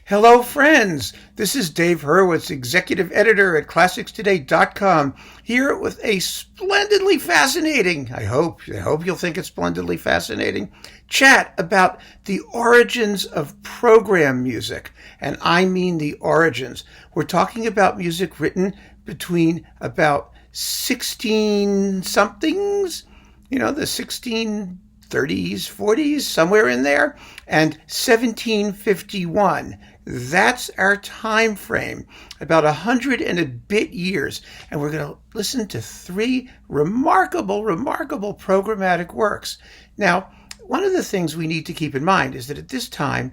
Hello, friends. This is Dave Hurwitz, executive editor at ClassicsToday.com, here with a splendidly fascinating, I hope you'll think it's splendidly fascinating, chat about the origins of program music. And I mean the origins. We're talking about music written between about 16-somethings, the 1630s, 40s, somewhere in there, and 1751. That's our time frame, about 100 and a bit years. And we're going to listen to three remarkable programmatic works. Now, one of the things we need to keep in mind is that at this time,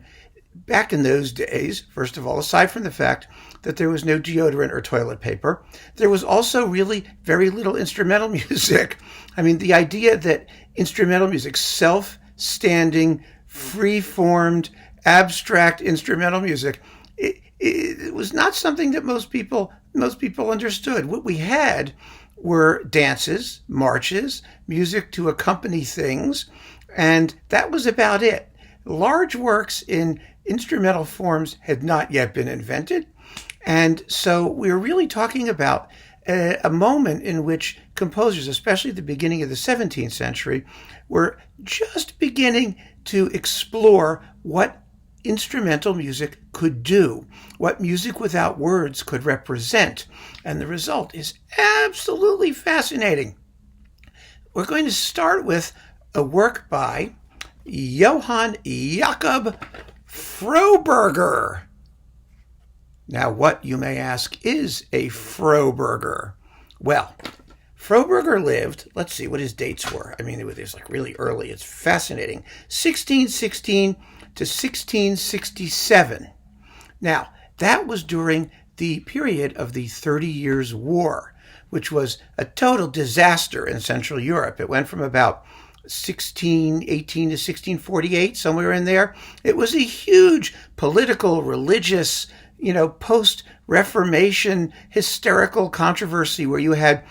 back in those days, first of all, aside from the fact that there was no deodorant or toilet paper, there was also really very little instrumental music. I mean, the idea that instrumental music, self-standing, free-formed, abstract instrumental music, it was not something that most people understood. What we had were dances, marches, music to accompany things, and that was about it. Large works in instrumental forms had not yet been invented, and so we're really talking about a moment in which composers, especially at the beginning of the 17th century, were just beginning to explore what instrumental music could do, what music without words could represent. And the result is absolutely fascinating. We're going to start with a work by Johann Jakob Froberger. Now, what, you may ask, is a Froberger? Well, Froberger lived, let's see what his dates were. I mean, it was like really early. It's fascinating. 1616 to 1667. Now, that was during the period of the 30 Years' War, which was a total disaster in Central Europe. It went from about 1618 to 1648, somewhere in there. It was a huge political, religious, post-Reformation hysterical controversy where you had,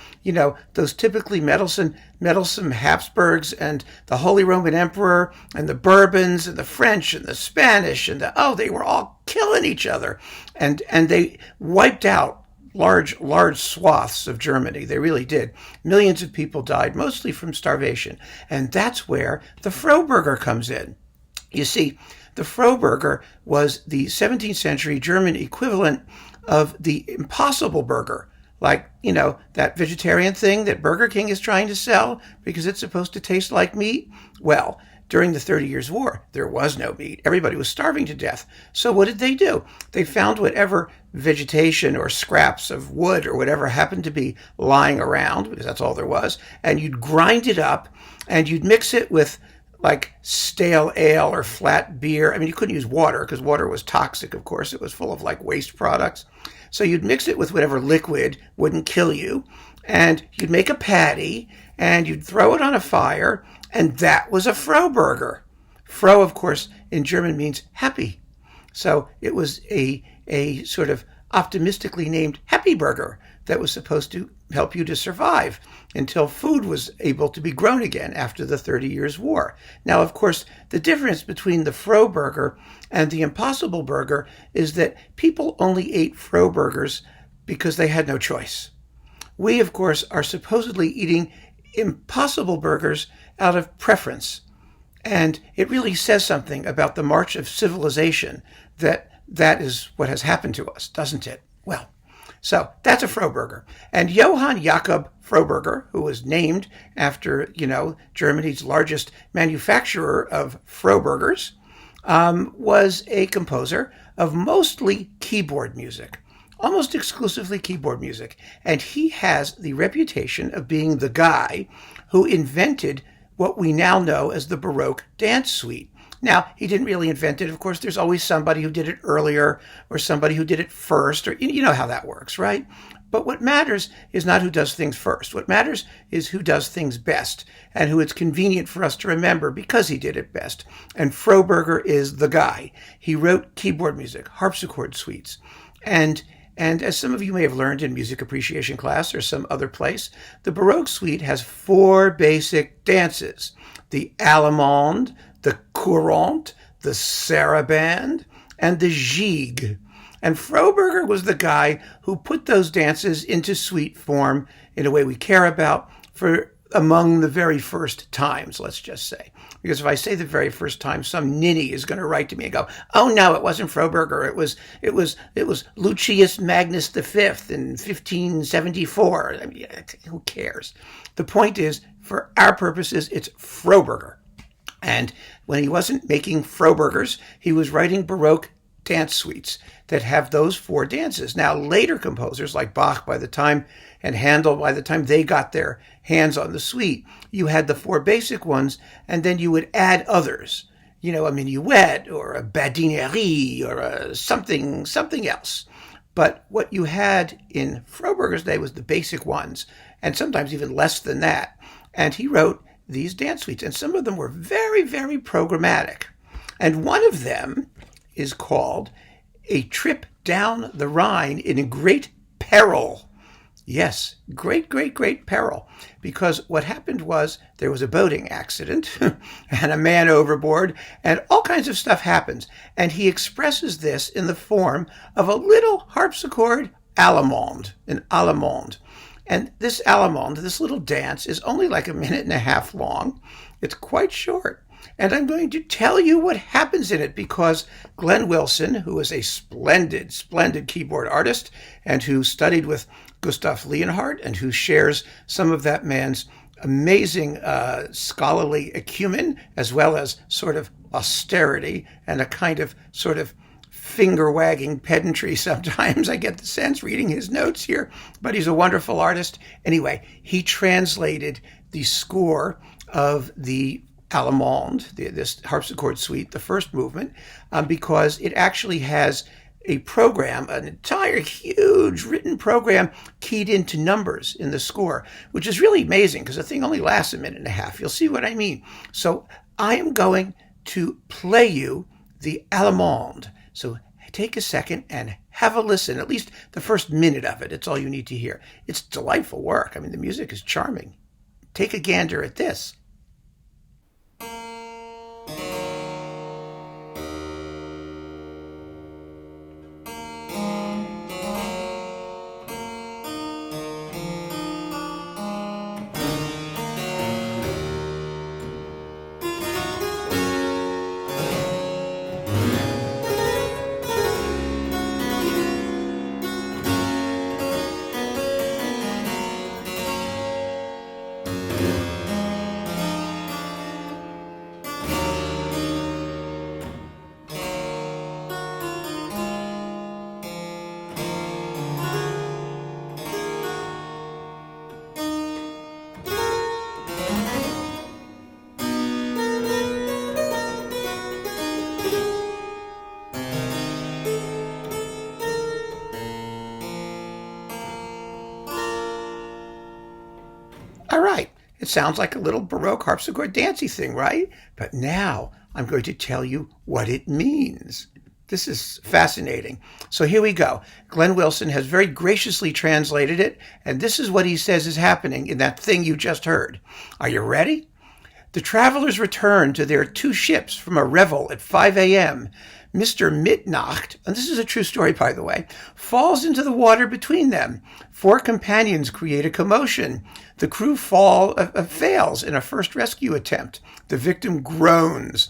those typically meddlesome Habsburgs and the Holy Roman Emperor and the Bourbons and the French and the Spanish and they were all killing each other. And they wiped out large swaths of Germany. They really did. Millions of people died, mostly from starvation. And that's where the Froberger comes in. You see, the Froberger was the 17th century German equivalent of the Impossible Burger, like, that vegetarian thing that Burger King is trying to sell because it's supposed to taste like meat. Well, during the 30 Years' War, there was no meat. Everybody was starving to death. So what did they do? They found whatever vegetation or scraps of wood or whatever happened to be lying around, because that's all there was, and you'd grind it up and you'd mix it with like stale ale or flat beer. I mean, you couldn't use water because water was toxic, of course. It was full of like waste products. So you'd mix it with whatever liquid wouldn't kill you, and you'd make a patty, and you'd throw it on a fire, and that was a Froberger. Fro, of course, in German means happy. So it was a sort of optimistically named happy burger that was supposed to help you to survive until food was able to be grown again after the 30 Years' War. Now, of course, the difference between the Froberger and the Impossible Burger is that people only ate Frobergers because they had no choice. We, of course, are supposedly eating Impossible Burgers out of preference. And it really says something about the march of civilization that is what has happened to us, doesn't it? Well, so that's a Froberger. And Johann Jakob Froberger, who was named after, Germany's largest manufacturer of Frobergers, was a composer of mostly keyboard music, almost exclusively keyboard music. And he has the reputation of being the guy who invented what we now know as the Baroque dance suite. Now, he didn't really invent it. Of course, there's always somebody who did it earlier or somebody who did it first, or you know how that works, right? But what matters is not who does things first. What matters is who does things best and who it's convenient for us to remember because he did it best. And Froberger is the guy. He wrote keyboard music, harpsichord suites. And as some of you may have learned in music appreciation class or some other place, the Baroque suite has 4 basic dances: the allemande, the courante, the sarabande, and the Gigue. And Froberger was the guy who put those dances into suite form in a way we care about for among the very first times, let's just say. Because if I say the very first time, some ninny is going to write to me and go, "Oh no, it wasn't Froberger. It was Lucius Magnus V in 1574." I mean, who cares? The point is, for our purposes, it's Froberger. And when he wasn't making Frobergers, he was writing Baroque dance suites that have those four dances. Now, later composers like Bach, and Handel, by the time they got their hands on the suite, you had the four basic ones, and then you would add others. You know, a minuet or a badinerie or a something else. But what you had in Froberger's day was the basic ones, and sometimes even less than that. And he wrote these dance suites, and some of them were very, very programmatic. And one of them is called A Trip Down the Rhine in Great Peril. Yes, great peril. Because what happened was there was a boating accident and a man overboard and all kinds of stuff happens. And he expresses this in the form of a little harpsichord allemande, an allemande. And this allemande, this little dance, is only like a minute and a half long. It's quite short. And I'm going to tell you what happens in it because Glenn Wilson, who is a splendid keyboard artist and who studied with Gustav Leonhardt and who shares some of that man's amazing scholarly acumen as well as sort of austerity and a kind of sort of finger-wagging pedantry sometimes. I get the sense reading his notes here, but he's a wonderful artist. Anyway, he translated the score of the Allemande, this harpsichord suite, the first movement, because it actually has a program, an entire huge written program keyed into numbers in the score, which is really amazing because the thing only lasts a minute and a half. You'll see what I mean. So I am going to play you the Allemande. So take a second and have a listen, at least the first minute of it. It's all you need to hear. It's delightful work. I mean, the music is charming. Take a gander at this. All right, it sounds like a little Baroque harpsichord dancey thing, right? But now I'm going to tell you what it means. This is fascinating. So here we go. Glenn Wilson has very graciously translated it, and this is what he says is happening in that thing you just heard. Are you ready? The travelers return to their two ships from a revel at 5 a.m. Mr. Mitnacht, and this is a true story, by the way, falls into the water between them. 4 companions create a commotion. The crew fails in a first rescue attempt. The victim groans.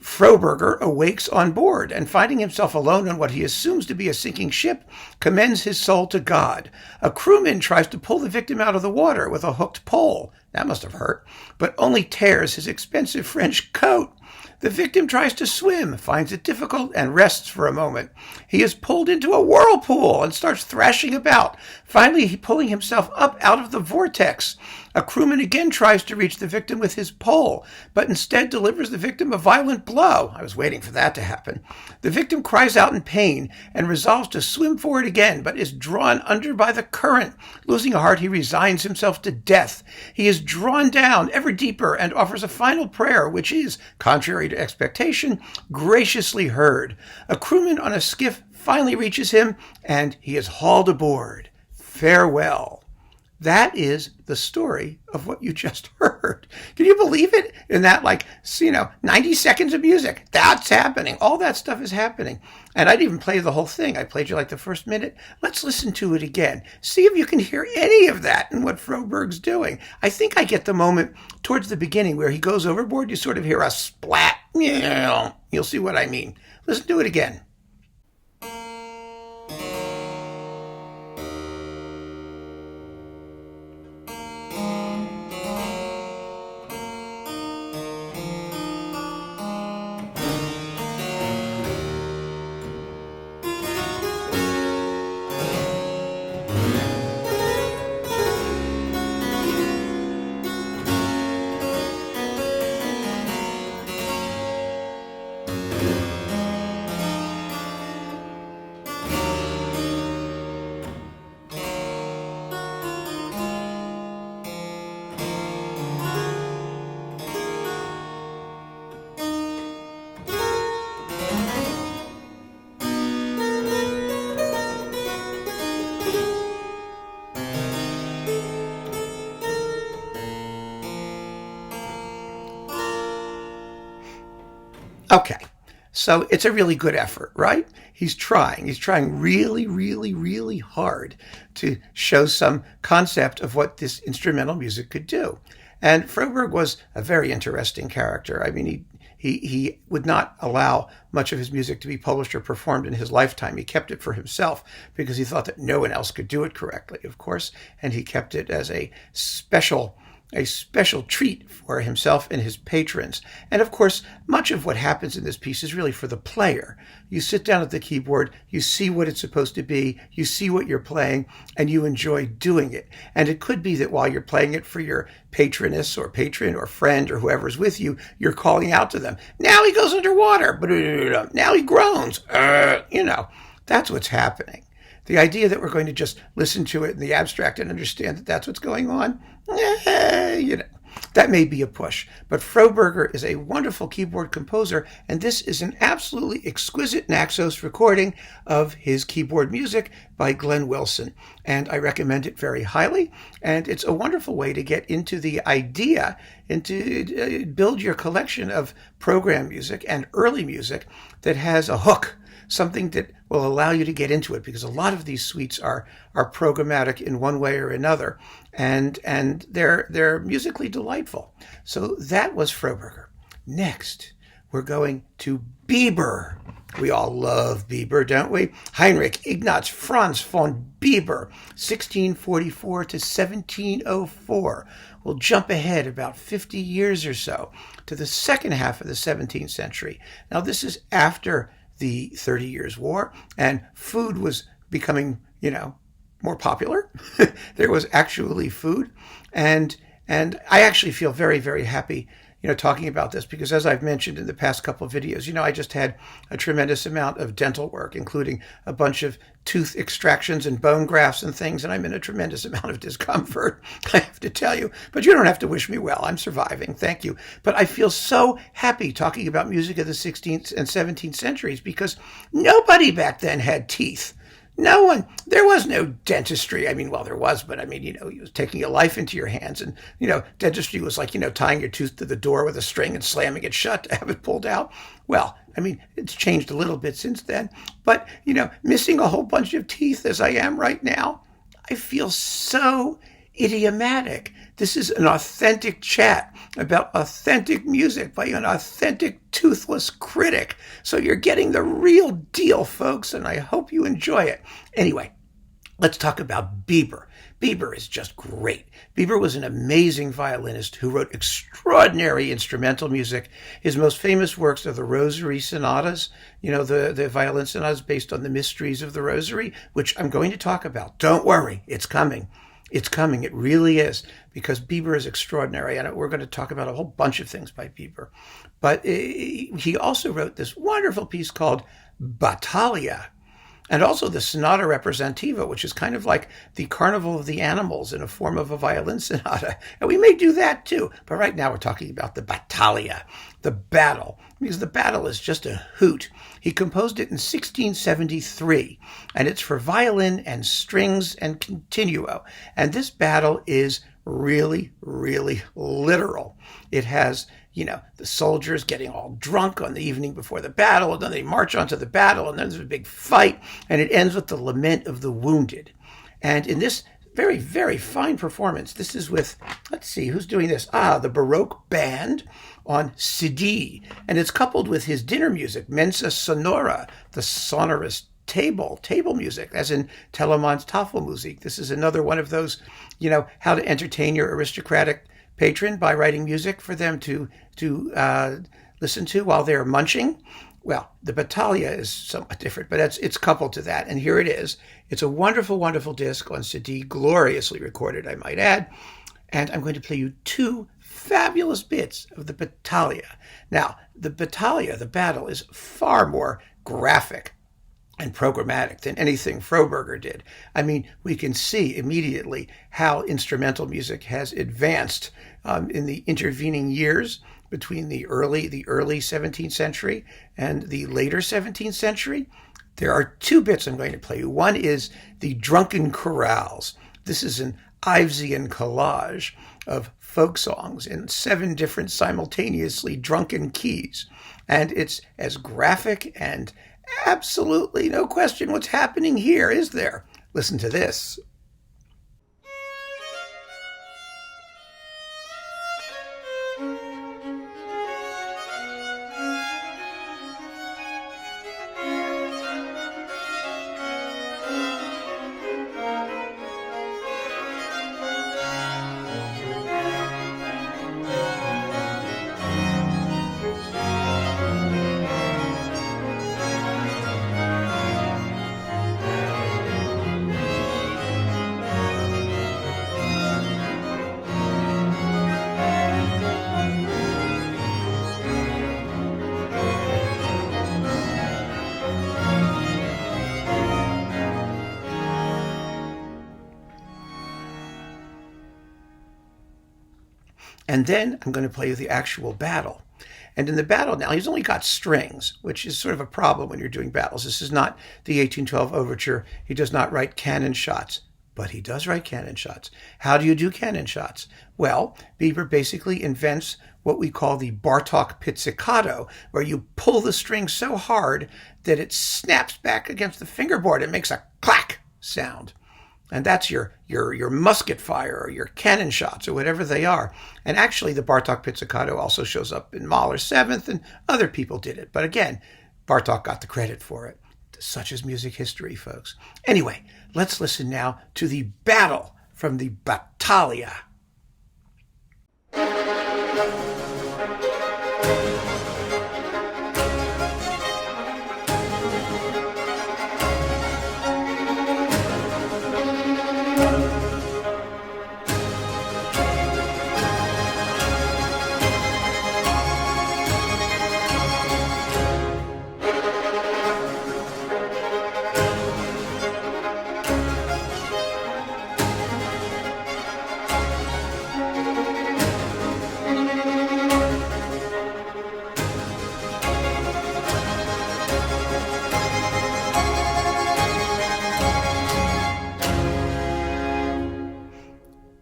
Froberger awakes on board and, finding himself alone on what he assumes to be a sinking ship, commends his soul to God. A crewman tries to pull the victim out of the water with a hooked pole. That must have hurt, but only tears his expensive French coat. The victim tries to swim, finds it difficult, and rests for a moment. He is pulled into a whirlpool and starts thrashing about, finally pulling himself up out of the vortex. A crewman again tries to reach the victim with his pole, but instead delivers the victim a violent blow. I was waiting for that to happen. The victim cries out in pain and resolves to swim for it again, but is drawn under by the current. Losing heart, he resigns himself to death. He is drawn down ever deeper and offers a final prayer, which is, contrary to expectation, graciously heard. A crewman on a skiff finally reaches him, and he is hauled aboard. Farewell. That is the story of what you just heard. Can you believe it? In that, 90 seconds of music, that's happening. All that stuff is happening. And I didn't even play the whole thing. I played you the first minute. Let's listen to it again. See if you can hear any of that in what Froberg's doing. I think I get the moment towards the beginning where he goes overboard. You sort of hear a splat. You'll see what I mean. Listen to it again. Okay, so it's a really good effort, right? He's trying. He's trying really, really, really hard to show some concept of what this instrumental music could do. And Froberg was a very interesting character. I mean, he would not allow much of his music to be published or performed in his lifetime. He kept it for himself because he thought that no one else could do it correctly, of course, and he kept it as a special treat for himself and his patrons. And of course, much of what happens in this piece is really for the player. You sit down at the keyboard, you see what it's supposed to be, you see what you're playing, and you enjoy doing it. And it could be that while you're playing it for your patroness or patron or friend or whoever's with you, you're calling out to them. Now he goes underwater. Now he groans. That's what's happening. The idea that we're going to just listen to it in the abstract and understand that that's what's going on, that may be a push. But Froberger is a wonderful keyboard composer, and this is an absolutely exquisite Naxos recording of his keyboard music by Glenn Wilson. And I recommend it very highly, and it's a wonderful way to get into the idea and to build your collection of program music and early music that has a hook, something that will allow you to get into it, because a lot of these suites are programmatic in one way or another, and they're musically delightful. So that was Froberger. Next, we're going to Biber. We all love Biber, don't we? Heinrich Ignaz Franz von Biber, 1644 to 1704. We'll jump ahead about 50 years or so to the second half of the 17th century. Now, this is after the 30 Years' War, and food was becoming, more popular. There was actually food, and I actually feel very, very happy, talking about this, because as I've mentioned in the past couple of videos, I just had a tremendous amount of dental work, including a bunch of tooth extractions and bone grafts and things, and I'm in a tremendous amount of discomfort, I have to tell you. But you don't have to wish me well. I'm surviving. Thank you. But I feel so happy talking about music of the 16th and 17th centuries, because nobody back then had teeth. No one. There was no dentistry. I mean, well, there was, but he was taking your life into your hands. And, dentistry was like, tying your tooth to the door with a string and slamming it shut to have it pulled out. Well, it's changed a little bit since then. But, missing a whole bunch of teeth as I am right now, I feel so idiomatic. This is an authentic chat about authentic music by an authentic toothless critic. So you're getting the real deal, folks, and I hope you enjoy it. Anyway, let's talk about Biber. Biber is just great. Biber was an amazing violinist who wrote extraordinary instrumental music. His most famous works are the Rosary sonatas, the violin sonatas based on the mysteries of the Rosary, which I'm going to talk about. Don't worry, it's coming. It's coming. It really is, because Biber is extraordinary, and we're going to talk about a whole bunch of things by Biber. But he also wrote this wonderful piece called Battaglia, and also the Sonata Representativa, which is kind of like the Carnival of the Animals in a form of a violin sonata. And we may do that too. But right now we're talking about the Battaglia, the battle, because the battle is just a hoot. He composed it in 1673, and it's for violin and strings and continuo. And this battle is really, really literal. It has, the soldiers getting all drunk on the evening before the battle, and then they march onto the battle, and then there's a big fight, and it ends with the lament of the wounded. And in this very, very fine performance, this is with, let's see, who's doing this? The Baroque band on Cedille, and it's coupled with his dinner music, Mensa Sonora, the sonorous table music, as in Telemann's Tafelmusik. This is another one of those, how to entertain your aristocratic patron by writing music for them to listen to while they're munching. Well, the Battaglia is somewhat different, but it's coupled to that. And here it is. It's a wonderful, wonderful disc on Cedille, gloriously recorded, I might add. And I'm going to play you two fabulous bits of the Battaglia. Now, the Battaglia, the battle, is far more graphic and programmatic than anything Froberger did. I mean, we can see immediately how instrumental music has advanced in the intervening years between the early 17th century and the later 17th century. There are two bits I'm going to play you. One is the Drunken Chorales. This is an Ivesian collage of folk songs in 7 different simultaneously drunken keys. And it's as graphic and absolutely no question what's happening here, is there? Listen to this. And then I'm going to play you the actual battle. And in the battle now, he's only got strings, which is sort of a problem when you're doing battles. This is not the 1812 overture. He does not write cannon shots, but he does write cannon shots. How do you do cannon shots? Well, Biber basically invents what we call the Bartók pizzicato, where you pull the string so hard that it snaps back against the fingerboard and makes a clack sound. And that's your musket fire or your cannon shots or whatever they are. And actually, the Bartók pizzicato also shows up in Mahler's Seventh, and other people did it. But again, Bartók got the credit for it. Such is music history, folks. Anyway, let's listen now to the battle from the Battaglia.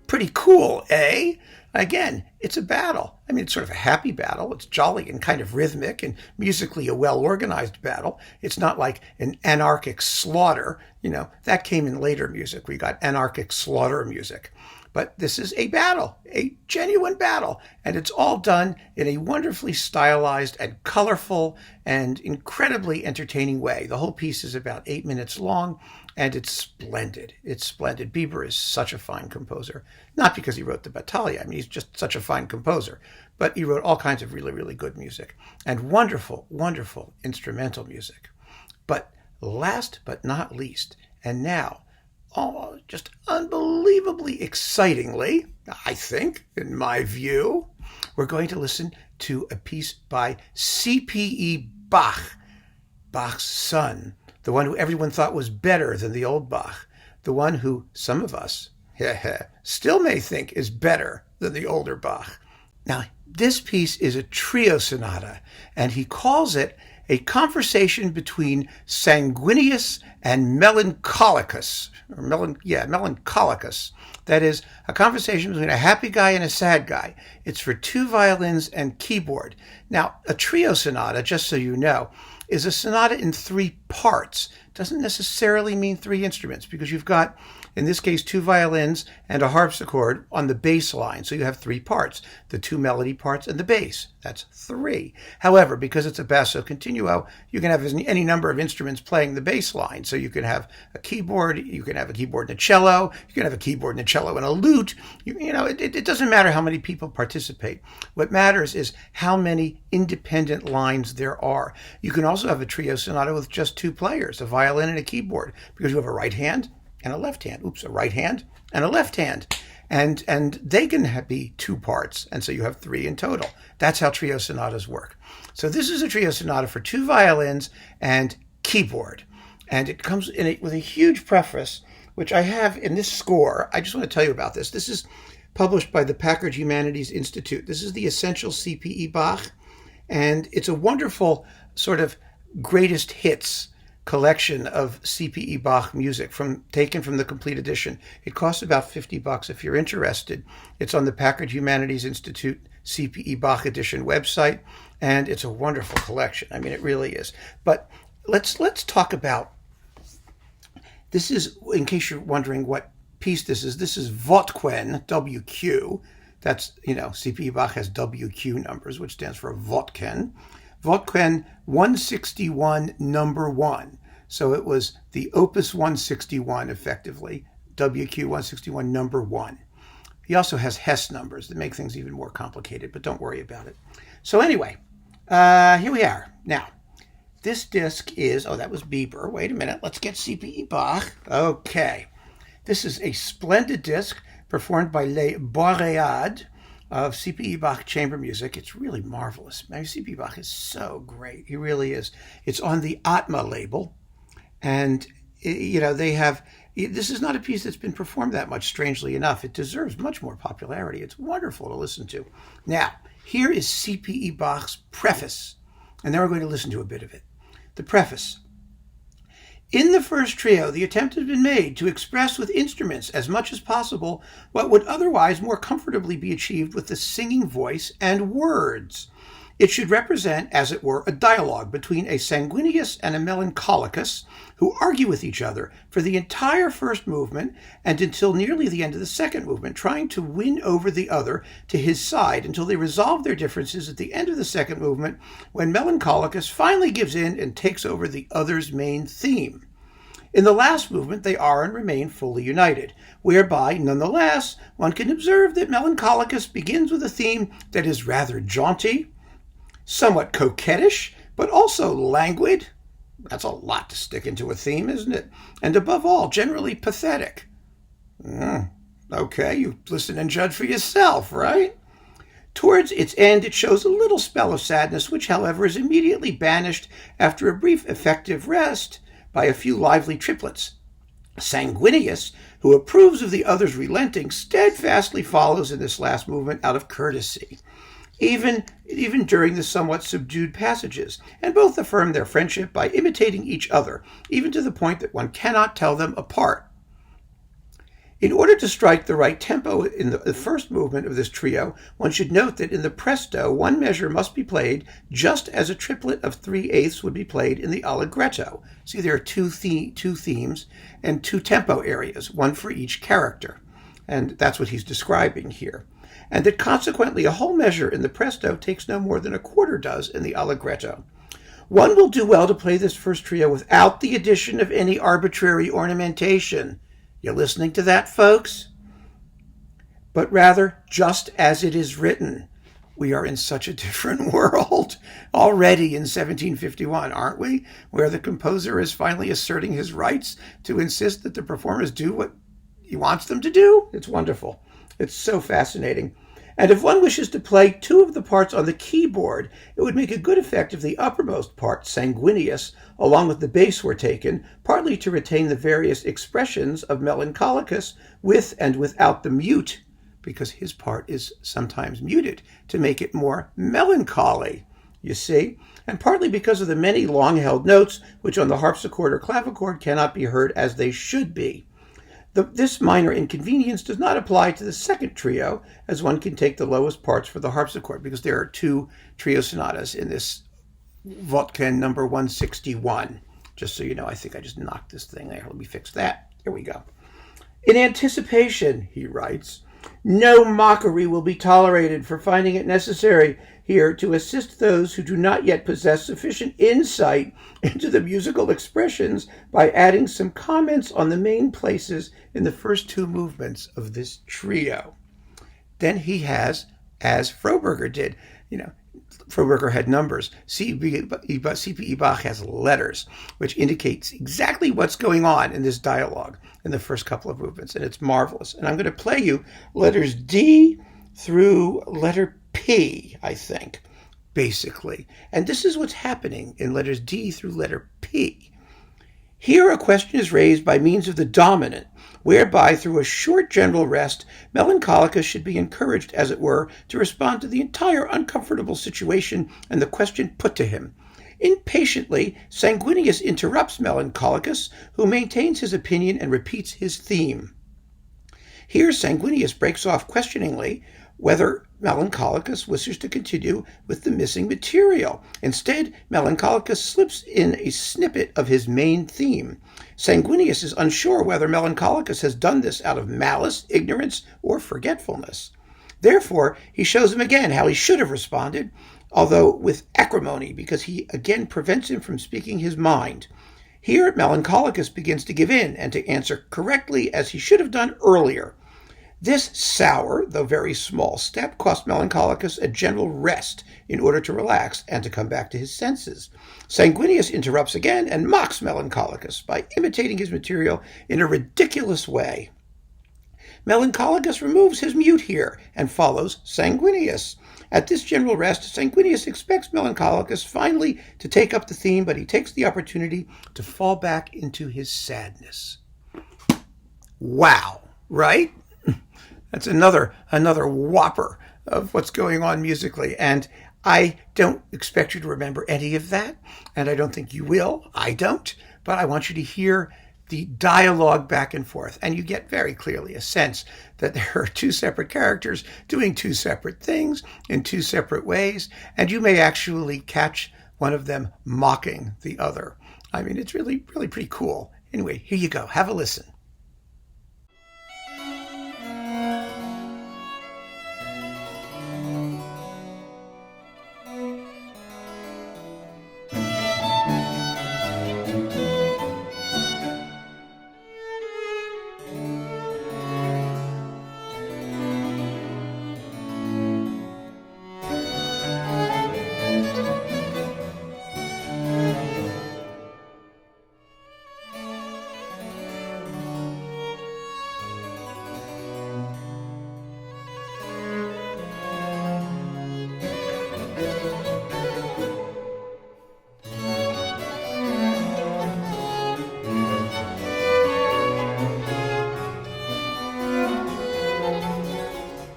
Pretty cool, eh? Again, it's a battle. I mean, it's sort of a happy battle. It's jolly and kind of rhythmic and musically a well-organized battle. It's not like an anarchic slaughter. That came in later music. We got anarchic slaughter music. But this is a battle, a genuine battle. And it's all done in a wonderfully stylized and colorful and incredibly entertaining way. The whole piece is about 8 minutes long, and it's splendid. It's splendid. Biber is such a fine composer. Not because he wrote the Battaglia. I mean, he's just such a fine composer. But he wrote all kinds of really, really good music. And wonderful, wonderful instrumental music. But last but not least, and now, just unbelievably excitingly, I think, in my view, we're going to listen to a piece by C.P.E. Bach, Bach's son, the one who everyone thought was better than the old Bach, the one who some of us still may think is better than the older Bach. Now, this piece is a trio sonata, and he calls it a conversation between sanguineous and melancholicus. Melancholicus. That is, a conversation between a happy guy and a sad guy. It's for 2 violins and keyboard. Now, a trio sonata, just so you know, is a sonata in 3 parts. Doesn't necessarily mean 3 instruments, because you've got, in this case, 2 violins and a harpsichord on the bass line. So you have 3 parts, the 2 melody parts and the bass. That's 3. However, because it's a basso continuo, you can have any number of instruments playing the bass line. So you can have a keyboard, you can have a keyboard and a cello, you can have a keyboard and a cello and a lute. It doesn't matter how many people participate. What matters is how many independent lines there are. You can also have a trio sonata with just 2 players, a violin and a keyboard, because you have a right hand and a left hand. A right hand and a left hand. And they can be 2 parts, and so you have 3 in total. That's how trio sonatas work. So this is a trio sonata for 2 violins and keyboard. And it comes in with a huge preface, which I have in this score. I just want to tell you about this. This is published by the Packard Humanities Institute. This is the Essential C.P.E. Bach, and it's a wonderful sort of greatest hits collection of C.P.E. Bach music taken from the complete edition. It costs about $50 if you're interested. It's on the Packard Humanities Institute C.P.E. Bach edition website, and it's a wonderful collection. I mean, it really is. But let's talk about, this is, in case you're wondering what piece this is Wotquen, WQ. That's, C.P.E. Bach has WQ numbers, which stands for Wotquen. Wotquen 161, number 1. So it was the Opus 161, effectively, WQ 161, number 1. He also has Hess numbers that make things even more complicated, but don't worry about it. So anyway, here we are. Now, this disc is, that was Biber. Wait a minute, let's get C.P.E. Bach. Okay. This is a splendid disc performed by Les Boréades of C.P.E. Bach chamber music. It's really marvelous. C.P.E. Bach is so great. He really is. It's on the ATMA label. And, they have, this is not a piece that's been performed that much, strangely enough. It deserves much more popularity. It's wonderful to listen to. Now, here is C.P.E. Bach's preface. And then we're going to listen to a bit of it. The preface. In the first trio, the attempt has been made to express with instruments as much as possible what would otherwise more comfortably be achieved with the singing voice and words. It should represent, as it were, a dialogue between a sanguineous and a melancholicus who argue with each other for the entire first movement and until nearly the end of the second movement, trying to win over the other to his side until they resolve their differences at the end of the second movement, when melancholicus finally gives in and takes over the other's main theme. In the last movement, they are and remain fully united, whereby, nonetheless, one can observe that melancholicus begins with a theme that is rather jaunty, somewhat coquettish, but also languid. That's a lot to stick into a theme, isn't it? And above all, generally pathetic. Okay, you listen and judge for yourself, right? Towards its end, it shows a little spell of sadness, which, however, is immediately banished after a brief effective rest by a few lively triplets. Sanguineous, who approves of the other's relenting, steadfastly follows in this last movement out of courtesy, even during the somewhat subdued passages, and both affirm their friendship by imitating each other, even to the point that one cannot tell them apart. In order to strike the right tempo in the first movement of this trio, one should note that in the presto, one measure must be played just as a triplet of 3/8 would be played in the allegretto. See, there are two themes and 2 tempo areas, one for each character. And that's what he's describing here. And that consequently a whole measure in the presto takes no more than a quarter does in the allegretto. One will do well to play this first trio without the addition of any arbitrary ornamentation. You listening to that, folks? But rather, just as it is written. We are in such a different world already in 1751, aren't we? Where the composer is finally asserting his rights to insist that the performers do what he wants them to do. It's wonderful. It's so fascinating. And if one wishes to play 2 of the parts on the keyboard, it would make a good effect if the uppermost part, sanguineous, along with the bass were taken, partly to retain the various expressions of melancholicus with and without the mute, because his part is sometimes muted to make it more melancholy, you see, and partly because of the many long-held notes which on the harpsichord or clavichord cannot be heard as they should be. This minor inconvenience does not apply to the second trio, as one can take the lowest parts for the harpsichord, because there are two trio sonatas in this Wotken number 161. Just so you know, I think I just knocked this thing there. Let me fix that. Here we go. In anticipation, he writes, no mockery will be tolerated for finding it necessary here to assist those who do not yet possess sufficient insight into the musical expressions by adding some comments on the main places in the first two movements of this trio. Then he has, as Froberger did, Froberger had numbers. C.P.E. Bach has letters, which indicates exactly what's going on in this dialogue in the first couple of movements, and it's marvelous. And I'm going to play you letters D through letter P, I think, basically. And this is what's happening in letters D through letter P. Here a question is raised by means of the dominant, whereby through a short general rest, Melancholicus should be encouraged, as it were, to respond to the entire uncomfortable situation and the question put to him. Impatiently, Sanguinius interrupts Melancholicus, who maintains his opinion and repeats his theme. Here Sanguinius breaks off questioningly whether Melancholicus wishes to continue with the missing material. Instead, Melancholicus slips in a snippet of his main theme. Sanguinius is unsure whether Melancholicus has done this out of malice, ignorance, or forgetfulness. Therefore, he shows him again how he should have responded, although with acrimony, because he again prevents him from speaking his mind. Here, Melancholicus begins to give in and to answer correctly as he should have done earlier. This sour, though very small step cost Melancholicus a general rest in order to relax and to come back to his senses. Sanguinius interrupts again and mocks Melancholicus by imitating his material in a ridiculous way. Melancholicus removes his mute here and follows Sanguinius. At this general rest, Sanguinius expects Melancholicus finally to take up the theme, but he takes the opportunity to fall back into his sadness. Wow, right? That's another whopper of what's going on musically. And I don't expect you to remember any of that. And I don't think you will. I don't. But I want you to hear the dialogue back and forth. And you get very clearly a sense that there are two separate characters doing two separate things in two separate ways. And you may actually catch one of them mocking the other. I mean, it's really, really pretty cool. Anyway, here you go. Have a listen.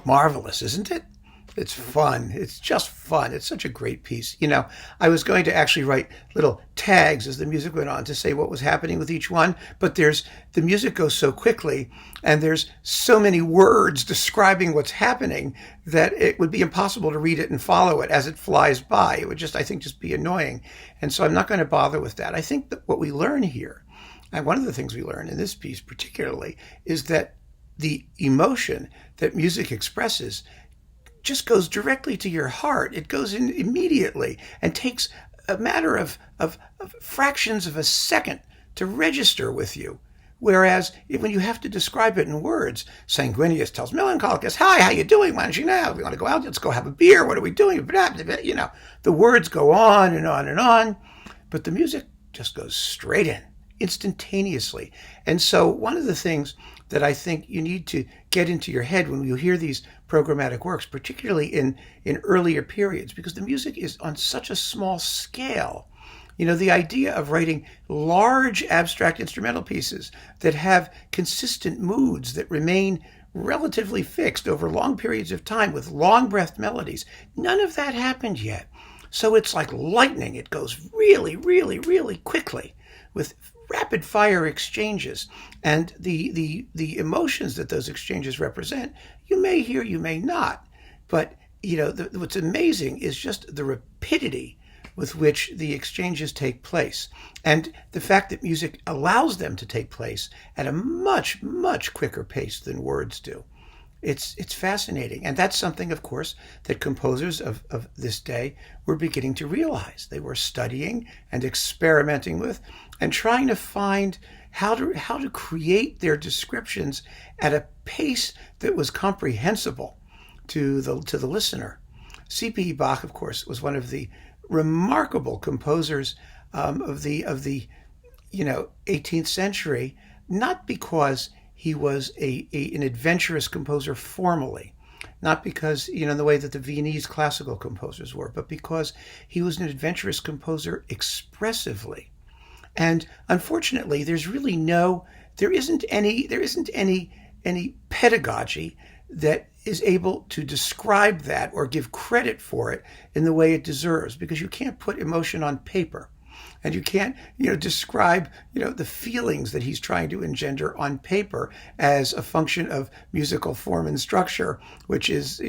Marvelous, isn't it? It's fun. It's just fun. It's such a great piece. I was going to actually write little tags as the music went on to say what was happening with each one, but the music goes so quickly and there's so many words describing what's happening that it would be impossible to read it and follow it as it flies by. It would just be annoying. And so I'm not going to bother with that. I think that what we learn here, and one of the things we learn in this piece particularly, is that the emotion that music expresses just goes directly to your heart. It goes in immediately and takes a matter of fractions of a second to register with you. Whereas when you have to describe it in words, Sanguinius tells Melancholicus, "Hi, how you doing? Why don't you now? We want to go out? Let's go have a beer. What are we doing?" The words go on and on and on, but the music just goes straight in, instantaneously. And so one of the things that I think you need to get into your head when you hear these programmatic works, particularly in earlier periods, because the music is on such a small scale. The idea of writing large abstract instrumental pieces that have consistent moods that remain relatively fixed over long periods of time with long-breathed melodies. None of that happened yet. So it's like lightning. It goes really, really, really quickly with rapid fire exchanges. And the emotions that those exchanges represent, you may hear, you may not. But, what's amazing is just the rapidity with which the exchanges take place, and the fact that music allows them to take place at a much, much quicker pace than words do. It's fascinating. And that's something, of course, that composers of this day were beginning to realize. They were studying and experimenting with and trying to find how to create their descriptions at a pace that was comprehensible to the listener. C.P.E. Bach, of course, was one of the remarkable composers of the 18th century, not because he was an adventurous composer formally, not because, in the way that the Viennese classical composers were, but because he was an adventurous composer expressively. And unfortunately, there isn't any pedagogy that is able to describe that or give credit for it in the way it deserves, because you can't put emotion on paper. And you can't, describe, the feelings that he's trying to engender on paper as a function of musical form and structure, which is,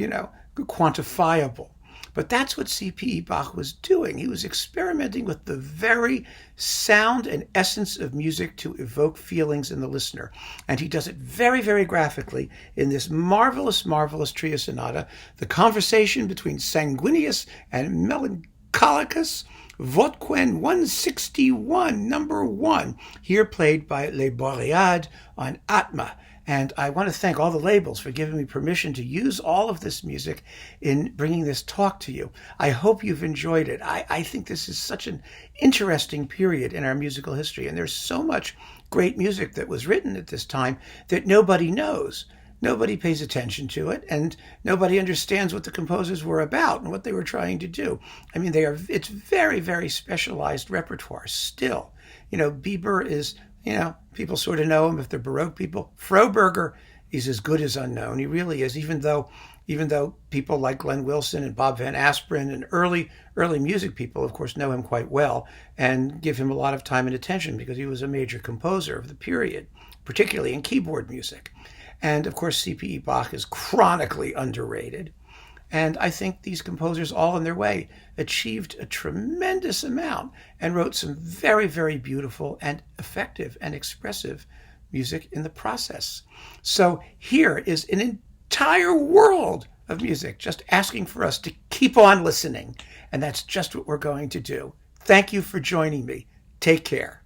quantifiable. But that's what C.P.E. Bach was doing. He was experimenting with the very sound and essence of music to evoke feelings in the listener. And he does it very, very graphically in this marvelous, marvelous trio sonata, the conversation between Sanguinius and Melancholicus, Votquen 161, number 1, here played by Les Boreades on ATMA. And I want to thank all the labels for giving me permission to use all of this music in bringing this talk to you. I hope you've enjoyed it. I think this is such an interesting period in our musical history, and there's so much great music that was written at this time that nobody knows. Nobody pays attention to it, and nobody understands what the composers were about and what they were trying to do. I mean, it's very, very specialized repertoire still. Biber is, people sort of know him if they're Baroque people. Froberger is as good as unknown. He really is, even though people like Glenn Wilson and Bob Van Asperen and early music people, of course, know him quite well and give him a lot of time and attention because he was a major composer of the period, particularly in keyboard music. And, of course, C.P.E. Bach is chronically underrated. And I think these composers, all in their way, achieved a tremendous amount and wrote some very, very beautiful and effective and expressive music in the process. So here is an entire world of music just asking for us to keep on listening. And that's just what we're going to do. Thank you for joining me. Take care.